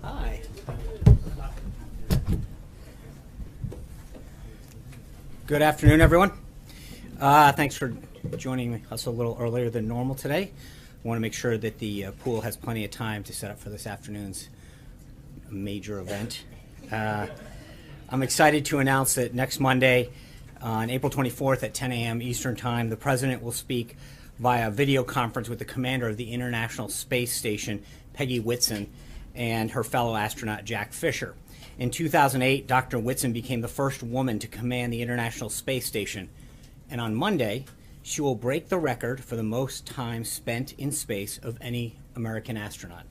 Hi. Good afternoon, everyone. Thanks for joining us a little earlier than normal today. I want to make sure that the pool has plenty of time to set up for this afternoon's major event. I'm excited to announce that next Monday, on April 24th at 10 a.m. Eastern Time, the President will speak via video conference with the commander of the International Space Station, Peggy Whitson, and her fellow astronaut, Jack Fisher. In 2008, Dr. Whitson became the first woman to command the International Space Station, and on Monday, she will break the record for the most time spent in space of any American astronaut.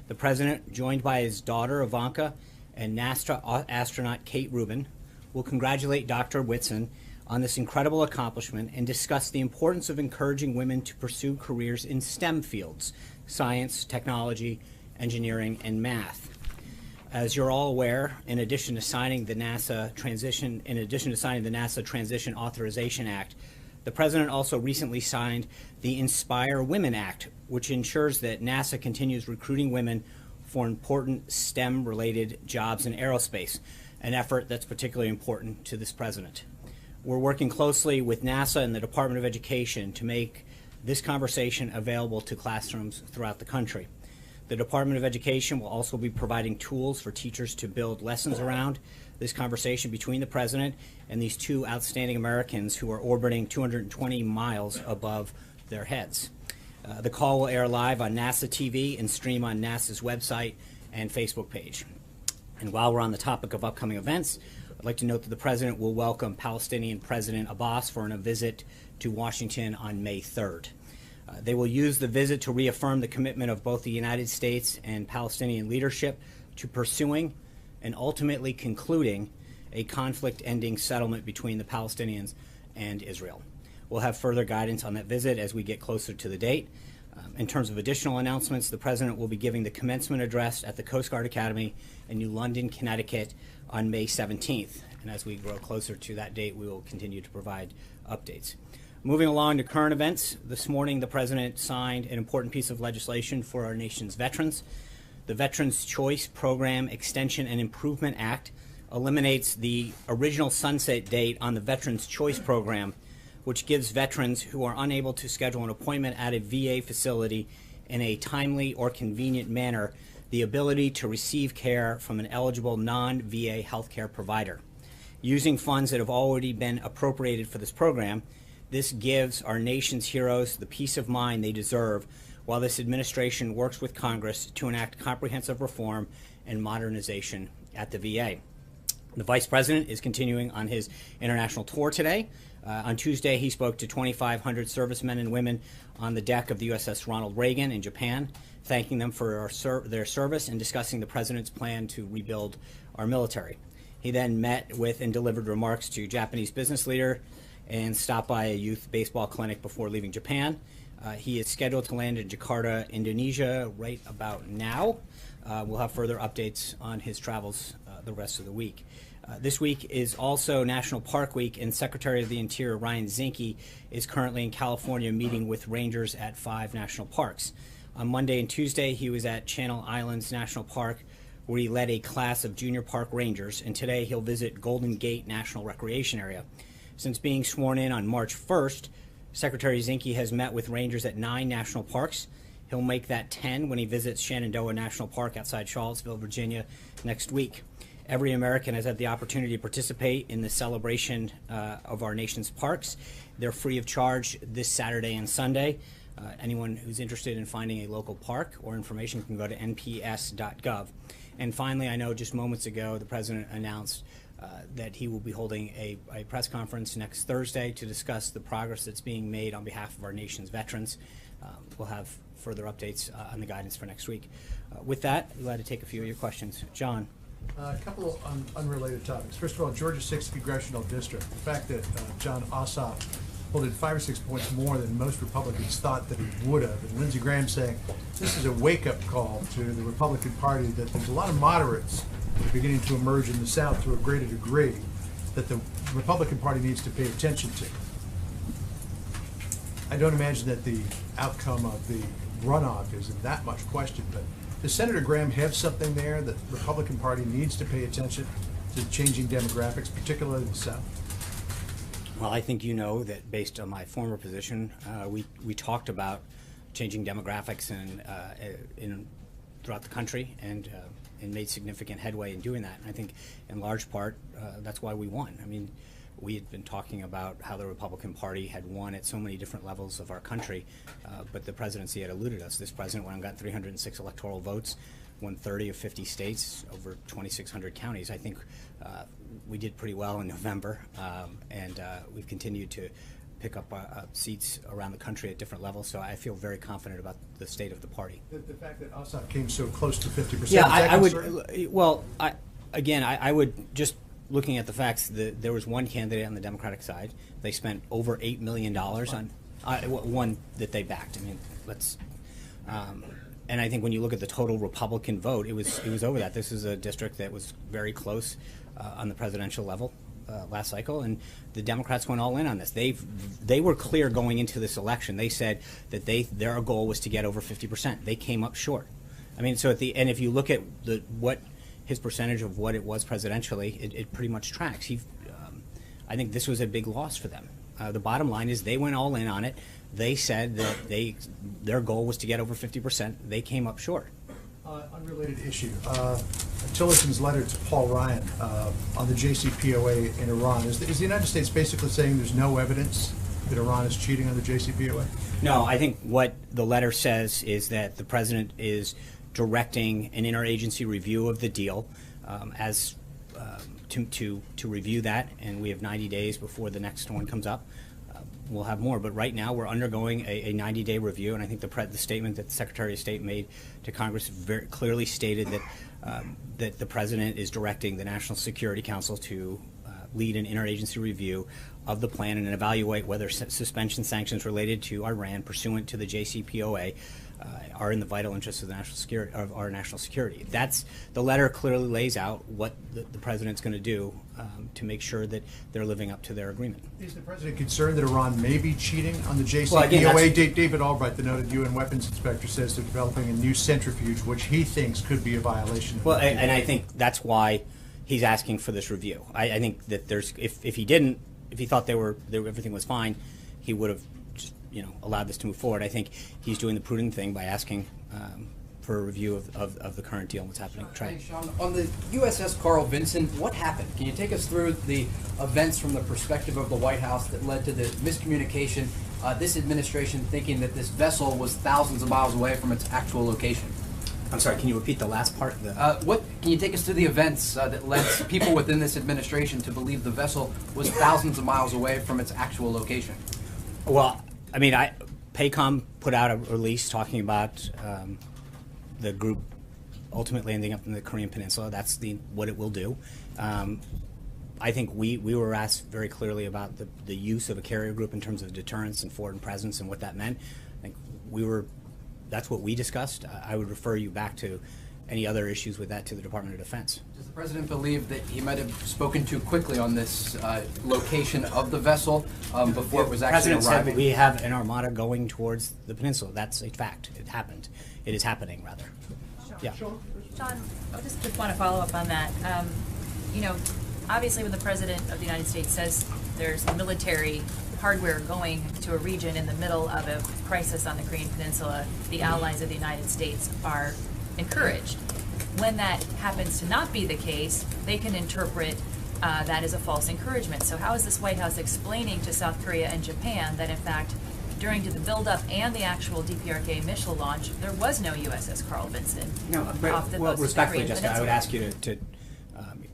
The President, joined by his daughter, Ivanka, and NASA astronaut Kate Rubin, will congratulate Dr. Whitson on this incredible accomplishment and discuss the importance of encouraging women to pursue careers in STEM fields: science, technology, engineering, and math. As you're all aware, in addition to signing the NASA Transition Authorization Act, the President also recently signed the Inspire Women Act, which ensures that NASA continues recruiting women for important STEM-related jobs in aerospace, an effort that's particularly important to this President. We're working closely with NASA and the Department of Education to make this conversation available to classrooms throughout the country. The Department of Education will also be providing tools for teachers to build lessons around this conversation between the President and these two outstanding Americans who are orbiting 220 miles above their heads. The call will air live on NASA TV and stream on NASA's website and Facebook page. And while we're on the topic of upcoming events, I'd like to note that the President will welcome Palestinian President Abbas for a visit to Washington on May 3rd. They will use the visit to reaffirm the commitment of both the United States and Palestinian leadership to pursuing and ultimately concluding a conflict-ending settlement between the Palestinians and Israel. We'll have further guidance on that visit as we get closer to the date. In terms of additional announcements, the President will be giving the commencement address at the Coast Guard Academy in New London, Connecticut on May 17th. And as we grow closer to that date, we will continue to provide updates. Moving along to current events, this morning the President signed an important piece of legislation for our nation's veterans. The Veterans Choice Program Extension and Improvement Act eliminates the original sunset date on the Veterans Choice Program, which gives veterans who are unable to schedule an appointment at a VA facility in a timely or convenient manner the ability to receive care from an eligible non-VA healthcare provider. Using funds that have already been appropriated for this program, this gives our nation's heroes the peace of mind they deserve while this administration works with Congress to enact comprehensive reform and modernization at the VA. The Vice President is continuing on his international tour today. On Tuesday, he spoke to 2,500 servicemen and women on the deck of the USS Ronald Reagan in Japan, thanking them for their service and discussing the President's plan to rebuild our military. He then met with and delivered remarks to Japanese business leader and stopped by a youth baseball clinic before leaving Japan. He is scheduled to land in Jakarta, Indonesia right about now. We'll have further updates on his travels the rest of the week. This week is also National Park Week, and Secretary of the Interior Ryan Zinke is currently in California meeting with rangers at 5 national parks. On Monday and Tuesday, he was at Channel Islands National Park, where he led a class of junior park rangers, and today he'll visit Golden Gate National Recreation Area. Since being sworn in on March 1st, Secretary Zinke has met with rangers at 9 national parks. He'll make that 10 when he visits Shenandoah National Park outside Charlottesville, Virginia next week. Every American has had the opportunity to participate in the celebration of our nation's parks. They're free of charge this Saturday and Sunday. Anyone who's interested in finding a local park or information can go to nps.gov. And finally, I know just moments ago the President announced that he will be holding a press conference next Thursday to discuss the progress that's being made on behalf of our nation's veterans. We'll have further updates on the guidance for next week. With that, we're glad to take a few of your questions. John. A couple of unrelated topics. First of all, Georgia 6th Congressional District. The fact that Jon Ossoff voted 5 or 6 points more than most Republicans thought that he would have. And Lindsey Graham saying this is a wake-up call to the Republican Party that there's a lot of moderates that are beginning to emerge in the South to a greater degree that the Republican Party needs to pay attention to. I don't imagine that the outcome of the runoff is in that much question, but does Senator Graham have something there that the Republican Party needs to pay attention to changing demographics, particularly in the South? Well, I think you know that based on my former position, we talked about changing demographics throughout the country and made significant headway in doing that. And I think in large part, that's why we won. I mean, we had been talking about how the Republican Party had won at so many different levels of our country, but the presidency had eluded us. This president went and got 306 electoral votes, won 30 of 50 states, over 2,600 counties. I think we did pretty well in November, and we've continued to pick up seats around the country at different levels. So I feel very confident about the state of the party. The fact that Ossoff came so close to 50%. Yeah, is that I concerning? would. Well, I would just. Looking at the facts, there was one candidate on the Democratic side. They spent over $8 million on one that they backed. I mean, and I think when you look at the total Republican vote, it was over that. This is a district that was very close on the presidential level last cycle, and the Democrats went all in on this. They were clear going into this election. They said that their goal was to get over 50%. They came up short. I mean, so at the end, if you look at what his percentage of what it was presidentially, it pretty much tracks. I think this was a big loss for them. The bottom line is they went all in on it. They said that their goal was to get over 50%. They came up short. Unrelated issue. Tillerson's letter to Paul Ryan on the JCPOA in Iran. Is the United States basically saying there's no evidence that Iran is cheating on the JCPOA? No, I think what the letter says is that the president is directing an interagency review of the deal to review that, and we have 90 days before the next one comes up. We'll have more, but right now we're undergoing a 90-day review, and I think the statement that the Secretary of State made to Congress very clearly stated that the president is directing the National Security Council to lead an interagency review of the plan and evaluate whether suspension sanctions related to Iran pursuant to the JCPOA are in the vital interests of the national security of our national security. That's the letter clearly lays out what the president's going to do to make sure that they're living up to their agreement. Is the president concerned that Iran may be cheating on the JCPOA? Well, again, David Albright, the noted UN weapons inspector, says they're developing a new centrifuge, which he thinks could be a violation of Well, the and I think that's why he's asking for this review. I think that if he thought everything was fine, he would have just, allowed this to move forward. I think he's doing the prudent thing by asking for a review of the current deal and what's happening. Hey, Sean, on the USS Carl Vinson, what happened? Can you take us through the events from the perspective of the White House that led to the miscommunication, this administration thinking that this vessel was thousands of miles away from its actual location? I'm sorry, can you repeat the last part? Can you take us through the events that led people within this administration to believe the vessel was thousands of miles away from its actual location? Well, I mean, PACOM put out a release talking about the group ultimately ending up in the Korean Peninsula. That's what it will do. I think we were asked very clearly about the use of a carrier group in terms of deterrence and foreign presence and what that meant. I think that's what we discussed. I would refer you back to any other issues with that to the Department of Defense. Does the president believe that he might have spoken too quickly on this location of the vessel before it was actually President arriving? said we have an armada going towards the peninsula. That's a fact. It happened. It is happening, rather. Yeah. Sean, I just want to follow up on that. Obviously when the President of the United States says there's military hardware going to a region in the middle of a crisis on the Korean Peninsula, the allies of the United States are encouraged. When that happens to not be the case, they can interpret that as a false encouragement. So how is this White House explaining to South Korea and Japan that in fact during the build-up and the actual DPRK missile launch, there was no USS Carl Vinson off the coast of the respectfully, Korean Jessica, I would Peninsula? ask you to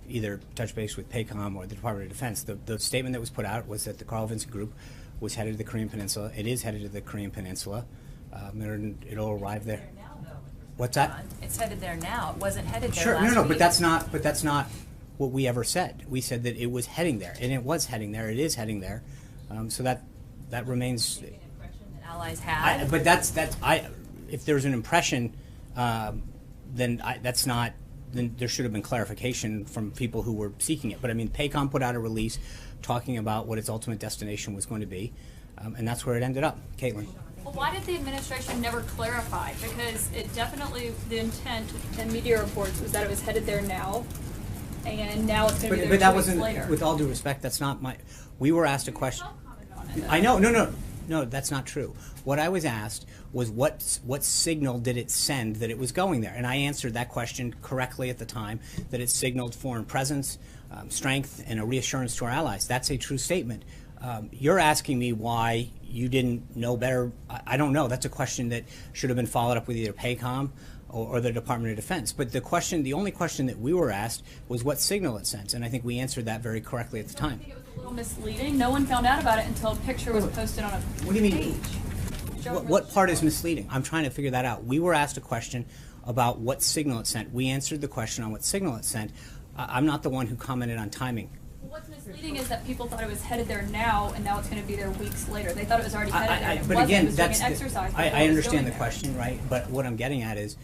either touch base with PACOM or the Department of Defense. The statement that was put out was that the Carl Vinson group was headed to the Korean Peninsula. It is headed to the Korean Peninsula. It'll arrive there. What's that? It's headed there now. It wasn't headed there Sure, last no, week. but that's not what we ever said. We said that it was heading there, and it was heading there. It is heading there. So that remains. An impression that allies had. But if there's an impression, then that's not. Then there should have been clarification from people who were seeking it. But I mean, PACOM put out a release talking about what its ultimate destination was going to be. and that's where it ended up. Caitlin. Well, why did the administration never clarify? Because it definitely, the intent in media reports was that it was headed there now, and now it's going to be there But that 2 weeks wasn't, later. with all due respect, that's not my, we were asked a question. Don't comment on it, though. I know, no, that's not true. What I was asked was what signal did it send that it was going there? And I answered that question correctly at the time, that it signaled foreign presence, strength, and a reassurance to our allies. That's a true statement. You're asking me why you didn't know better. I don't know. That's a question that should have been followed up with either PACOM or the Department of Defense. But the only question that we were asked was what signal it sent, and I think we answered that very correctly at the I time. think it was a little misleading. No one found out about it until a picture was posted on a What do you mean? page. What part is misleading? I'm trying to figure that out. We were asked a question about what signal it sent. We answered the question on what signal it sent. I'm not the one who commented on timing. What's misleading is that people thought it was headed there now, and now it's going to be there weeks later. They thought it was already headed there. And it But wasn't. again, It was doing that's an exercise. before I it was understand going the there. question, right? But what I'm getting at is,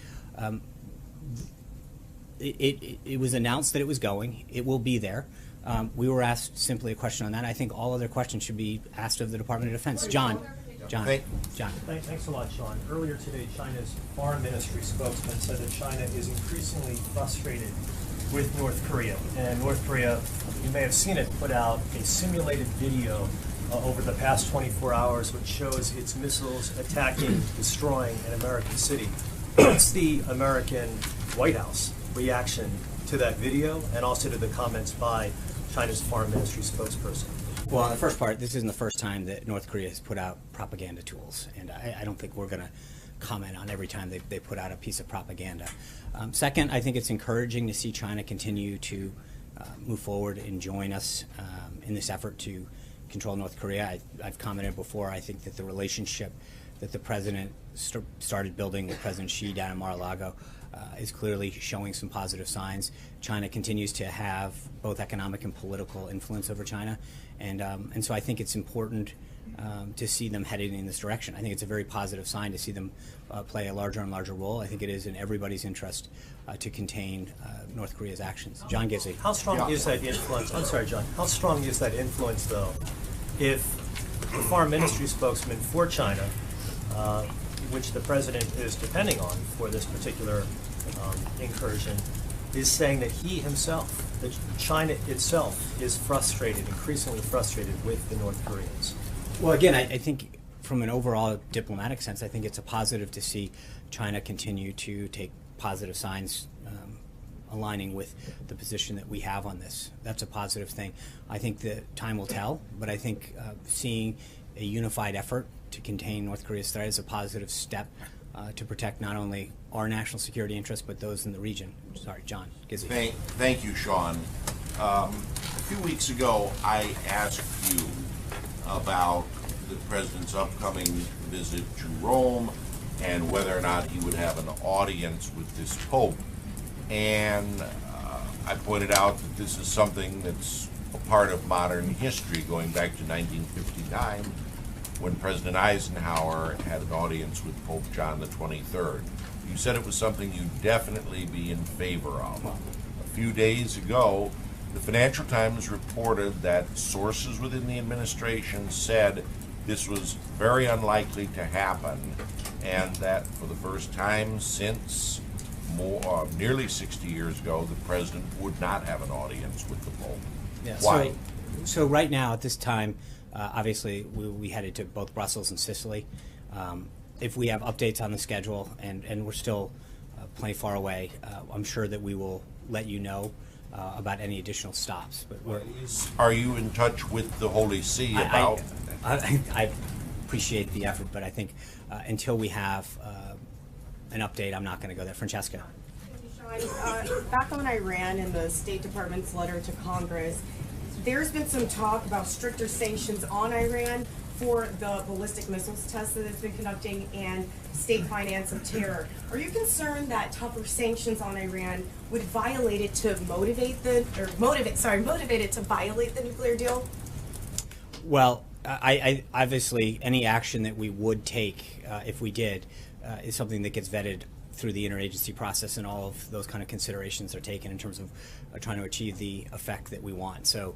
it was announced that it was going. It will be there. We were asked simply a question on that. I think all other questions should be asked of the Department of Defense. John. Thanks a lot, Sean. Earlier today, China's foreign ministry spokesman said that China is increasingly frustrated with North Korea. And North Korea, you may have seen it, put out a simulated video over the past 24 hours which shows its missiles attacking, destroying an American city. What's the American White House reaction to that video and also to the comments by China's foreign ministry spokesperson? Well, on the first part, this isn't the first time that North Korea has put out propaganda tools, and I don't think we're going to comment on every time they put out a piece of propaganda. Second, I think it's encouraging to see China continue to move forward and join us in this effort to control North Korea. I've commented before, I think that the relationship that the president started building with President Xi down in Mar-a-Lago is clearly showing some positive signs. China continues to have both economic and political influence over China, and so I think it's important to see them heading in this direction. I think it's a very positive sign to see them play a larger and larger role. I think it is in everybody's interest to contain North Korea's actions. John Gizzi. How strong is that influence? I'm sorry, John. How strong is that influence, though, if the foreign ministry spokesman for China, which the president is depending on for this particular incursion, is saying that he himself, that China itself, is frustrated, increasingly frustrated with the North Koreans? Well, again, I think from an overall diplomatic sense, I think it's a positive to see China continue to take positive signs aligning with the position that we have on this. That's a positive thing. I think the time will tell, but I think seeing a unified effort to contain North Korea's threat is a positive step to protect not only our national security interests, but those in the region. Sorry, John Gizzi. Thank you, Sean. A few weeks ago, I asked you about the president's upcoming visit to Rome and whether or not he would have an audience with this Pope. And I pointed out that this is something that's a part of modern history, going back to 1959, when President Eisenhower had an audience with Pope John the 23rd. You said it was something you'd definitely be in favor of. A few days ago, the Financial Times reported that sources within the administration said this was very unlikely to happen, and that for the first time since nearly 60 years ago, the president would not have an audience with the Pope. Yeah, Why? So right now, at this time, obviously, we headed to both Brussels and Sicily. If we have updates on the schedule, and we're still plenty far away, I'm sure that we will let you know about any additional stops. But Are you in touch with the Holy See about? I appreciate the effort, but I think until we have an update, I'm not going to go there. Francesca. Sean, back on Iran and the State Department's letter to Congress, there's been some talk about stricter sanctions on Iran for the ballistic missiles test that it's been conducting and state finance of terror. Are you concerned that tougher sanctions on Iran would violate it to motivate it to violate the nuclear deal? Well, I obviously any action that we would take if we did is something that gets vetted through the interagency process, and all of those kind of considerations are taken in terms of trying to achieve the effect that we want. So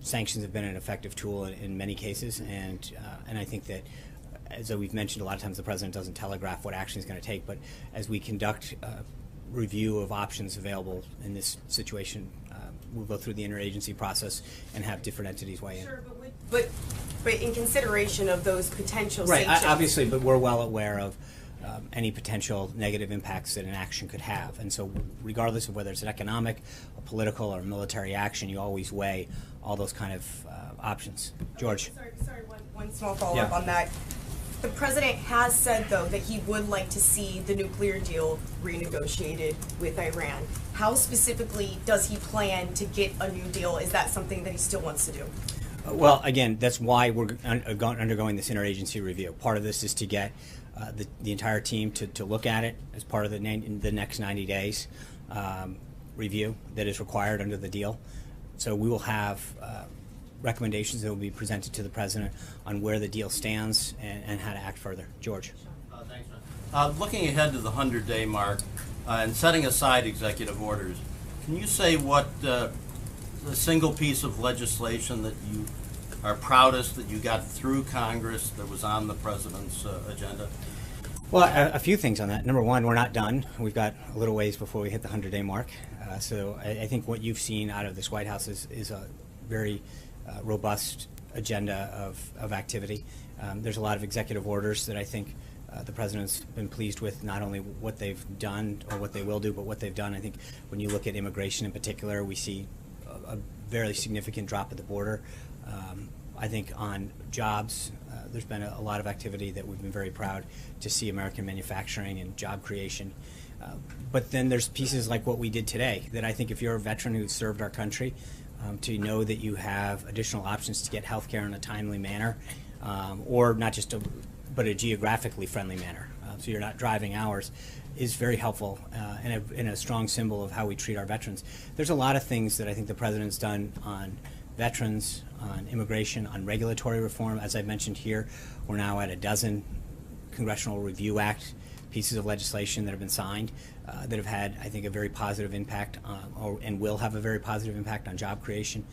sanctions have been an effective tool in many cases, and I think that, as we've mentioned, a lot of times the president doesn't telegraph what action he's going to take, but as we conduct review of options available in this situation, we'll go through the interagency process and have different entities weigh in. Sure, but in consideration of those potential Right, sanctions. obviously, but we're well aware of any potential negative impacts that an action could have. And so regardless of whether it's an economic, a political, or military action, you always weigh all those kind of options. George? Sorry, one small follow-up Yeah. on that. The president has said, though, that he would like to see the nuclear deal renegotiated with Iran. How specifically does he plan to get a new deal? Is that something that he still wants to do? Well, again, that's why we're undergoing this interagency review. Part of this is to get the entire team to look at it as part of the next 90 days review that is required under the deal. So we will have recommendations that will be presented to the president on where the deal stands and how to act further. George. Thanks, John. Looking ahead to the 100-day mark and setting aside executive orders, can you say what the single piece of legislation that you are proudest that you got through Congress that was on the president's agenda? Well, a few things on that. Number one, we're not done. We've got a little ways before we hit the 100-day mark. So I think what you've seen out of this White House is a very robust agenda of activity. There's a lot of executive orders that I think the president's been pleased with, not only what they've done or what they will do, but what they've done. I think when you look at immigration in particular, we see a very significant drop at the border. I think on jobs, there's been a lot of activity that we've been very proud to see American manufacturing and job creation. But then there's pieces like what we did today that I think if you're a veteran who served our country, to know that you have additional options to get health care in a timely manner, or not just but a geographically friendly manner, so you're not driving hours, is very helpful and a strong symbol of how we treat our veterans. There's a lot of things that I think the president's done on veterans, on immigration, on regulatory reform. As I mentioned here, we're now at a dozen Congressional Review Act pieces of legislation that have been signed that have had, I think, a very positive impact and will have a very positive impact on job creation.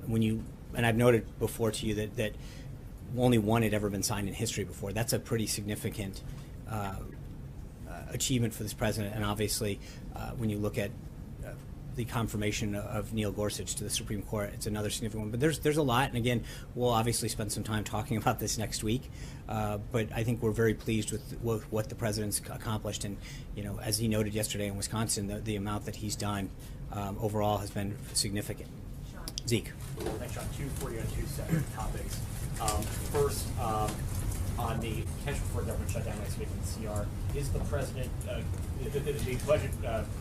And I've noted before to you that only one had ever been signed in history before. That's a pretty significant achievement for this president. And obviously, when you look at the confirmation of Neil Gorsuch to the Supreme Court, it's another significant one. But there's a lot, and again, we'll obviously spend some time talking about this next week. But I think we're very pleased with what the president's accomplished, and as he noted yesterday in Wisconsin, the amount that he's done overall has been significant. Zeke. Thanks, John. 240 on 2 separate topics. First, on the potential for a government shutdown next week in the CR, is the president, the budget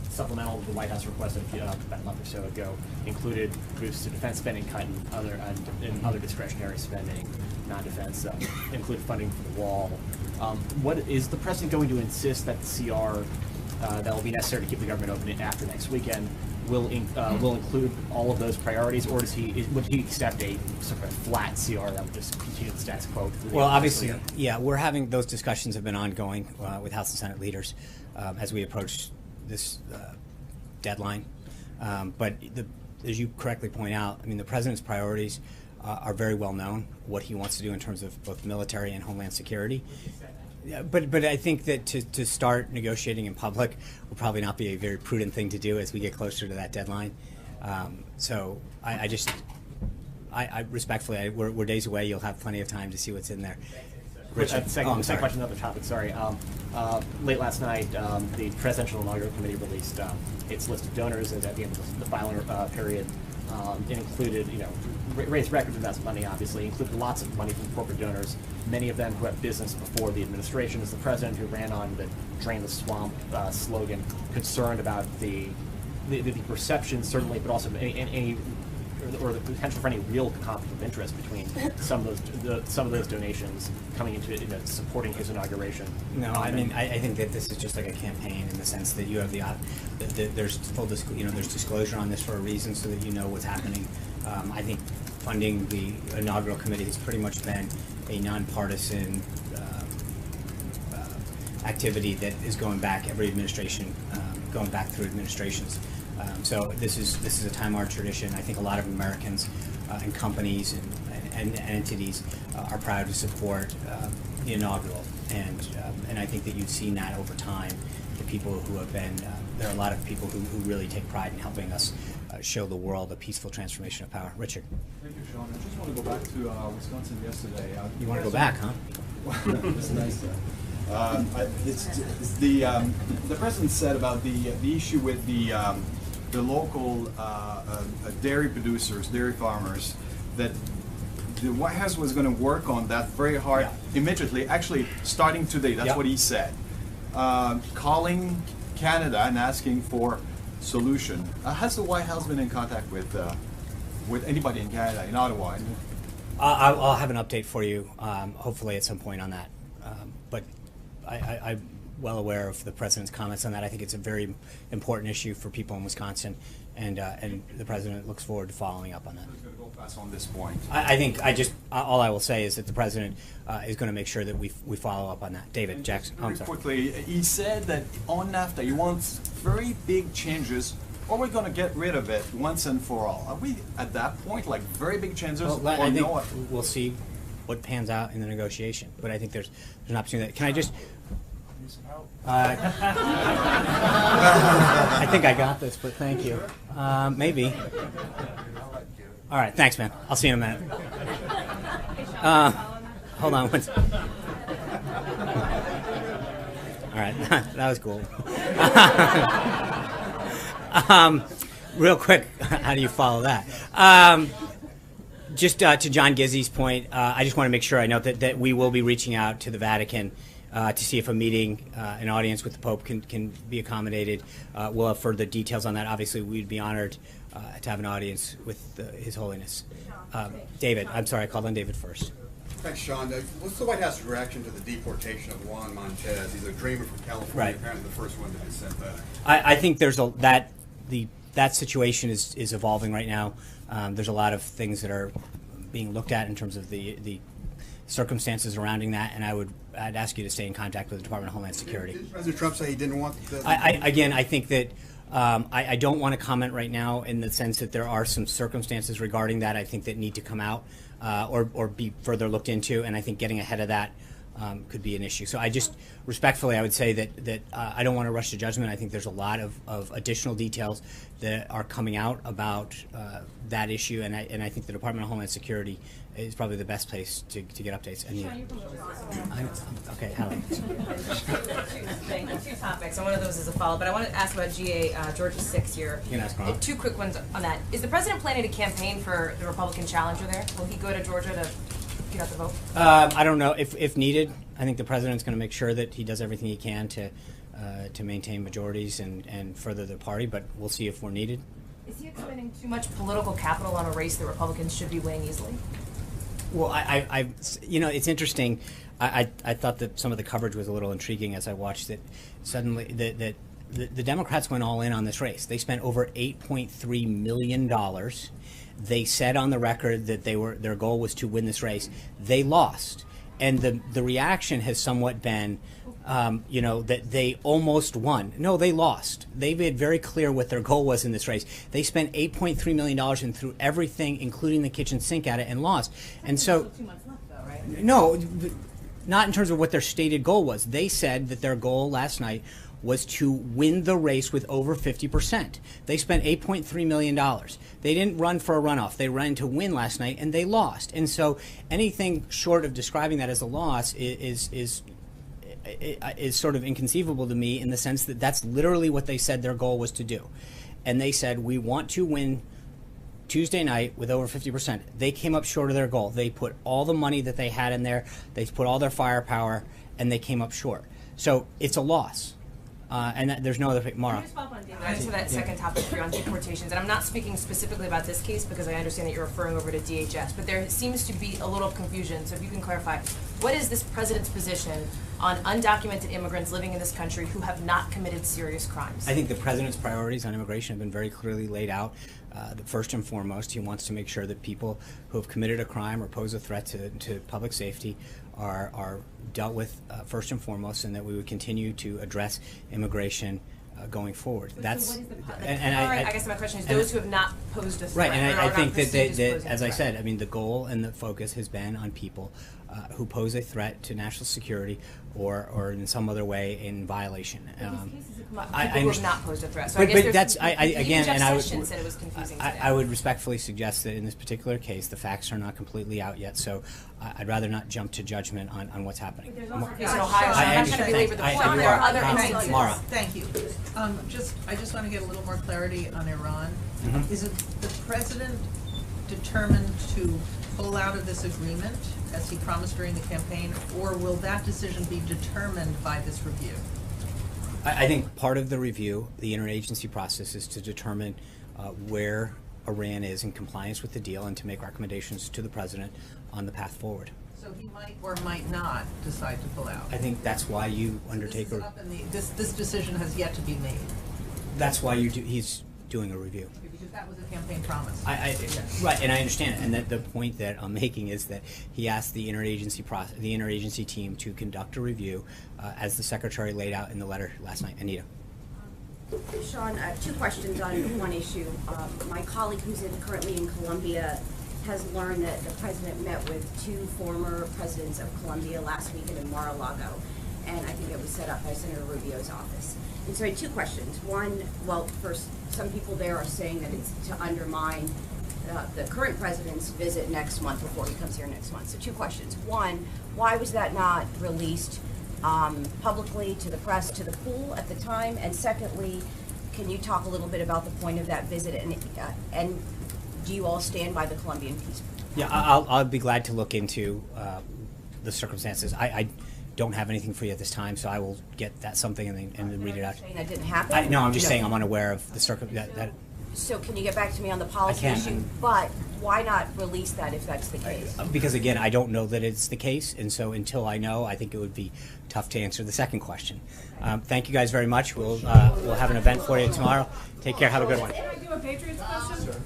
supplemental the White House requested about a month or so ago included boosts to defense spending, cut and other discretionary spending, non-defense, included funding for the wall. What is the president going to insist that the CR that will be necessary to keep the government open after next weekend will include all of those priorities, or would he accept a sort of flat CR that would just continue the status quo? Well, obviously, yeah, we're having those discussions have been ongoing with House and Senate leaders as we approach this deadline. But as you correctly point out, I mean, the president's priorities are very well known, what he wants to do in terms of both military and homeland security. Yeah, but I think that to start negotiating in public will probably not be a very prudent thing to do as we get closer to that deadline. So I respectfully, we're days away. You'll have plenty of time to see what's in there. Second question, another topic. Sorry. Late last night, the Presidential Inaugural Committee released its list of donors at the end of the filing period. It included, raised record amounts of money, obviously, included lots of money from corporate donors, many of them who have business before the administration. As the president who ran on the Drain the Swamp slogan, concerned about the perception, certainly, but also any or the potential for any real conflict of interest between some of those donations coming into supporting his inauguration. No, I mean I think that this is just like a campaign in the sense that you have there's full there's disclosure on this for a reason so that you know what's happening. I think funding the inaugural committee has pretty much been a nonpartisan activity that is going back every administration, going back through administrations. So this is a time-honored tradition. I think a lot of Americans and companies and entities are proud to support the inaugural. And I think that you've seen that over time. The people who have been, there are a lot of people who really take pride in helping us show the world a peaceful transformation of power. Richard. Thank you, Sean. I just want to go back to Wisconsin yesterday. You want to go back, huh? It's nice. The president said about the issue with the local dairy producers, dairy farmers, that the White House was going to work on that very hard immediately. Actually, starting today. That's what he said. Calling Canada and asking for solution. Has the White House been in contact with anybody in Canada, in Ottawa? I'll have an update for you, hopefully at some point on that. But I'm well aware of the president's comments on that. I think it's a very important issue for people in Wisconsin, and the president looks forward to following up on that. Who's going to go fast on this point? I think all I will say is that the president is going to make sure that we follow up on that. David Jackson. Oh, I'm Very sorry. quickly, he said that on NAFTA he wants very big changes, or we're going to get rid of it once and for all. Are we at that point, like very big changes, Well, or I think no? we'll see what pans out in the negotiation. But I think there's an opportunity. Can I just? I think I got this, but thank you. Maybe. All right, thanks, man. I'll see you in a minute. Hold on. All right, that was cool. Real quick, how do you follow that? Just to John Gizzi's point, I just want to make sure I note that we will be reaching out to the Vatican to see if a meeting, an audience with the Pope can be accommodated. We'll have further details on that. Obviously, we'd be honored to have an audience with His Holiness. David, I'm sorry, I called on David first. Thanks, Sean. What's the White House's reaction to the deportation of Juan Montez? He's a dreamer from California, Right. apparently the first one to be sent back. I think there's that situation is evolving right now. There's a lot of things that are being looked at in terms of the circumstances surrounding that, and I'd ask you to stay in contact with the Department of Homeland Security. Did President Trump say he didn't want the... I think that I don't want to comment right now in the sense that there are some circumstances regarding that I think that need to come out or be further looked into, and I think getting ahead of that could be an issue. So I just respectfully, I would say that I don't want to rush to judgment. I think there's a lot of additional details that are coming out about that issue, and I think the Department of Homeland Security is probably the best place to get updates. And okay, Hallie. Two topics, and one of those is a follow. But I want to ask about Georgia 6 here. You can ask Carl. Two quick ones on that. Is the president planning to campaign for the Republican challenger there? Will he go to Georgia to get out the vote? I don't know if needed. I think the president's going to make sure that he does everything he can to maintain majorities and further the party. But we'll see if we're needed. Is he expending too much political capital on a race that Republicans should be winning easily? Well, it's interesting. I thought that some of the coverage was a little intriguing as I watched it. Suddenly, the Democrats went all in on this race. They spent over $8.3 million. They said on the record that their goal was to win this race. They lost, and the reaction has somewhat been, that they almost won. No, they lost. They made very clear what their goal was in this race. They spent $8.3 million and threw everything, including the kitchen sink, at it and lost. And so, 2 months left, though, right? no, not in terms of what their stated goal was. They said that their goal last night was to win the race with over 50%. They spent $8.3 million. They didn't run for a runoff. They ran to win last night, and they lost. And so anything short of describing that as a loss is sort of inconceivable to me in the sense that that's literally what they said their goal was to do. And they said, we want to win Tuesday night with over 50%. They came up short of their goal. They put all the money that they had in there, they put all their firepower, and they came up short. So it's a loss. And there's no other pick. Mara. Can I just follow up on David? I just have that second topic for you on deportations, and I'm not speaking specifically about this case because I understand that you're referring over to DHS, but there seems to be a little confusion, so if you can clarify, what is this president's position on undocumented immigrants living in this country who have not committed serious crimes? I think the president's priorities on immigration have been very clearly laid out. First and foremost, he wants to make sure that people who have committed a crime or pose a threat to public safety are dealt with first and foremost, and that we would continue to address immigration going forward. That's So what is the po- and I guess my question is and- those who have not posed a threat. right, or and are I not think that, perceived posing as a I threat. said, I mean, the goal and the focus has been on people who pose a threat to national security or in some other way in violation. But these cases have come up, I people who have understand. not posed a threat. So But- I guess but there's, that's even again, Jeff and I would Sessions said it was confusing today. I would respectfully suggest that in this particular case, the facts are not completely out yet. So I'd rather not jump to judgment on what's happening. There's also a case in Ohio. I I'm not trying understand. to belabor the I- point. I- There are other Thank you. instances. Mara. Thank you. I just want to get a little more clarity on Iran. Mhm. Is it the president determined to pull out of this agreement, as he promised during the campaign, or will that decision be determined by this review? I think part of the review, the interagency process, is to determine where Iran is in compliance with the deal and to make recommendations to the president on the path forward. So he might or might not decide to pull out. I think that's why you undertake This is a. up in the, this decision has yet to be made, That's why he's doing a review. because that was a campaign promise. Right, and I understand, and that the point that I'm making is that he asked the interagency team to conduct a review, as the secretary laid out in the letter last night. Anita. Sean, two questions on one issue. My colleague who's currently in Colombia has learned that the president met with two former presidents of Colombia last weekend in Mar-a-Lago, and I think it was set up by Senator Rubio's office. And so I had two questions. One, well, first, some people there are saying that it's to undermine the current president's visit next month before he comes here next month. So two questions. One, why was that not released publicly to the press, to the pool at the time? And secondly, can you talk a little bit about the point of that visit, and do you all stand by the Colombian peace? Yeah, I'll be glad to look into the circumstances. I don't have anything for you at this time, so I will get that something and then read it out. Saying that didn't happen? No, I'm just No. saying I'm unaware of the that. So can you get back to me on the policy can. issue? But why not release that if that's the case? Because again, I don't know that it's the case, and so until I know, I think it would be tough to answer the second question. Thank you guys very much. We'll have an event for you tomorrow. Take care. Have a good one. Can I do a Patriots question?